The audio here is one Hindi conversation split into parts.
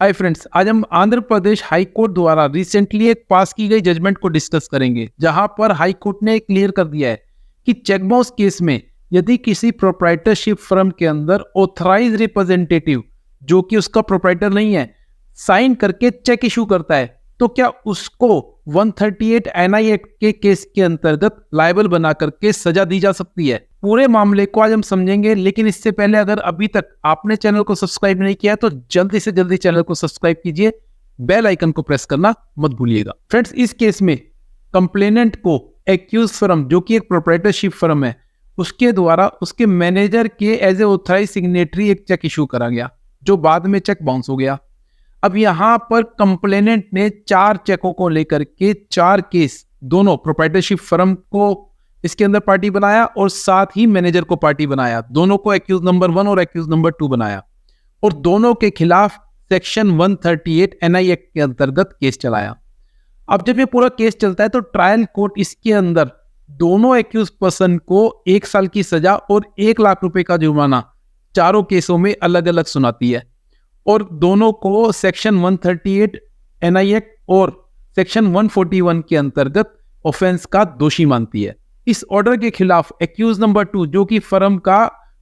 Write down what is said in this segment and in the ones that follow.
हाय फ्रेंड्स, आज हम आंध्र प्रदेश हाई कोर्ट द्वारा रिसेंटली एक पास की गई जजमेंट को डिस्कस करेंगे, जहां पर हाई कोर्ट ने क्लियर कर दिया है कि चेक बाउंस केस में यदि किसी प्रोप्राइटरशिप फर्म के अंदर ऑथराइज रिप्रेजेंटेटिव जो कि उसका प्रोप्राइटर नहीं है साइन करके चेक इशू करता है, तो क्या उसको 138 एनआई एक्ट के केस के अंतर्गत लायबल बना करके सजा दी जा सकती है। पूरे मामले को आज हम समझेंगे, लेकिन इससे पहले अगर अभी तक आपने चैनल को सब्सक्राइब नहीं किया तो जल्दी से जल्दी चैनल को सब्सक्राइब कीजिए, बेल आइकन को प्रेस करना मत भूलिएगा। फ्रेंड्स, इस केस में कंप्लेनेंट को एक्यूज फर्म जो कि एक प्रोप्राइटरशिप फर्म है उसके द्वारा उसके मैनेजर के एज ए ऑथराइज सिग्नेटरी एक चेक इशू करा गया, जो बाद में चेक बाउंस हो गया। अब यहां पर कंप्लेनेंट ने 4 चेकों को लेकर के 4 केस दोनों प्रोप्राइटरशिप फर्म को इसके अंदर पार्टी बनाया और साथ ही मैनेजर को पार्टी बनाया। दोनों को एक्यूज नंबर 1 और एक्यूज नंबर 2 बनाया और दोनों के खिलाफ सेक्शन 138 एनआई एक्ट के अंतर्गत केस चलाया। अब जब ये पूरा केस चलता है तो ट्रायल कोर्ट इसके अंदर दोनों एक्यूज पर्सन को 1 साल की सजा और 1 लाख रुपए का जुर्माना चारों केसों में अलग अलग सुनाती है और दोनों को सेक्शन 138 एनआई एक्ट और सेक्शन 141 के अंतर्गत ऑफेंस का दोषी मानती है। इस ऑर्डर के खिलाफ एक्यूज नंबर 2 जो कि फर्म का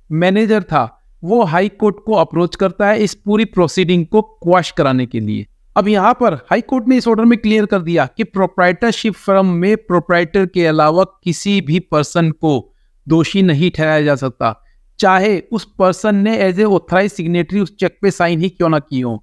मैनेजर था, वो हाई कोर्ट को अप्रोच करता है इस पूरी प्रोसीडिंग को क्वाश कराने के लिए। अब यहां पर हाई कोर्ट ने इस ऑर्डर में क्लियर कर दिया कि प्रोप्राइटरशिप फर्म में प्रोप्राइटर के अलावा किसी भी पर्सन को दोषी नहीं ठहराया जा सकता, चाहे उस पर्सन ने एज ए ऑथराइज सिग्नेटरी उस चेक पे साइन ही क्यों ना की हो।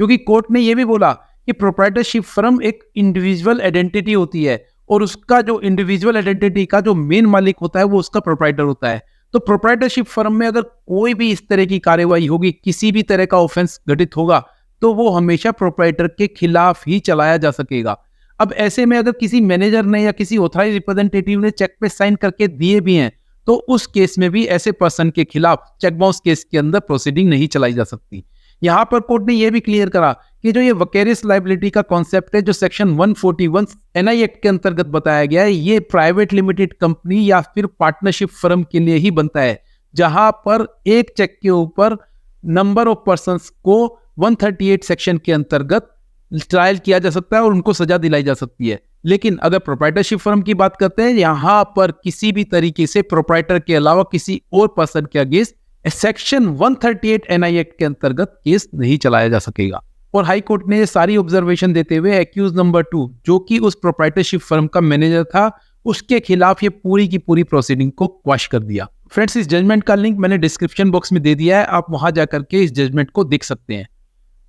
क्योंकि कोर्ट ने यह भी बोला कि प्रोप्राइटरशिप फर्म एक इंडिविजुअल आइडेंटिटी होती है और उसका जो इंडिविजुअल आइडेंटिटी का जो मेन मालिक होता है वो उसका प्रोप्राइटर होता है। तो प्रोप्राइटरशिप फर्म में अगर कोई भी इस तरह की कार्यवाही होगी, किसी भी तरह का ऑफेंस घटित होगा, तो वो हमेशा प्रोप्राइटर के खिलाफ ही चलाया जा सकेगा। अब ऐसे में अगर किसी मैनेजर ने या किसी ऑथराइज रिप्रेजेंटेटिव ने चेक पे साइन करके दिए भी हैं तो उस केस में भी ऐसे पर्सन के खिलाफ चेक बाउंस केस के अंदर प्रोसीडिंग नहीं चलाई जा सकती। यहां पर कोर्ट ने यह भी क्लियर करा कि जो ये वकेरियस लायबिलिटी का कॉन्सेप्ट है जो सेक्शन 141 एनआई एक्ट के अंतर्गत बताया गया है, ये प्राइवेट लिमिटेड कंपनी या फिर पार्टनरशिप फर्म के लिए ही बनता है, जहां पर एक चेक के ऊपर नंबर ऑफ पर्संस को 138 सेक्शन के अंतर्गत ट्रायल किया जा सकता है और उनको सजा दिलाई जा सकती है। लेकिन अगर प्रोप्राइटरशिप फर्म की बात करते हैं, यहां पर किसी भी तरीके से प्रोप्राइटर के अलावा किसी और पर्सन के अगेंस्ट सेक्शन 138 एनआई एक्ट के अंतर्गत केस नहीं चलाया जा सकेगा। और हाई कोर्ट ने सारी ऑब्जर्वेशन देते हुए एक्यूज नंबर 2 जो कि उस प्रोप्राइटरशिप फर्म का मैनेजर था, उसके खिलाफ ये पूरी की पूरी प्रोसीडिंग को क्वैश कर दिया। फ्रेंड्स, इस जजमेंट का लिंक मैंने डिस्क्रिप्शन बॉक्स में दे दिया है, आप वहां जाकर के इस जजमेंट को देख सकते हैं।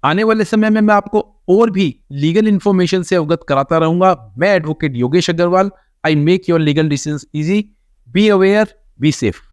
आने वाले समय में मैं आपको और भी लीगल इंफॉर्मेशन से अवगत कराता रहूंगा। मैं advocate Yogesh Agarwal. I make your legal decisions easy. Be aware, be safe.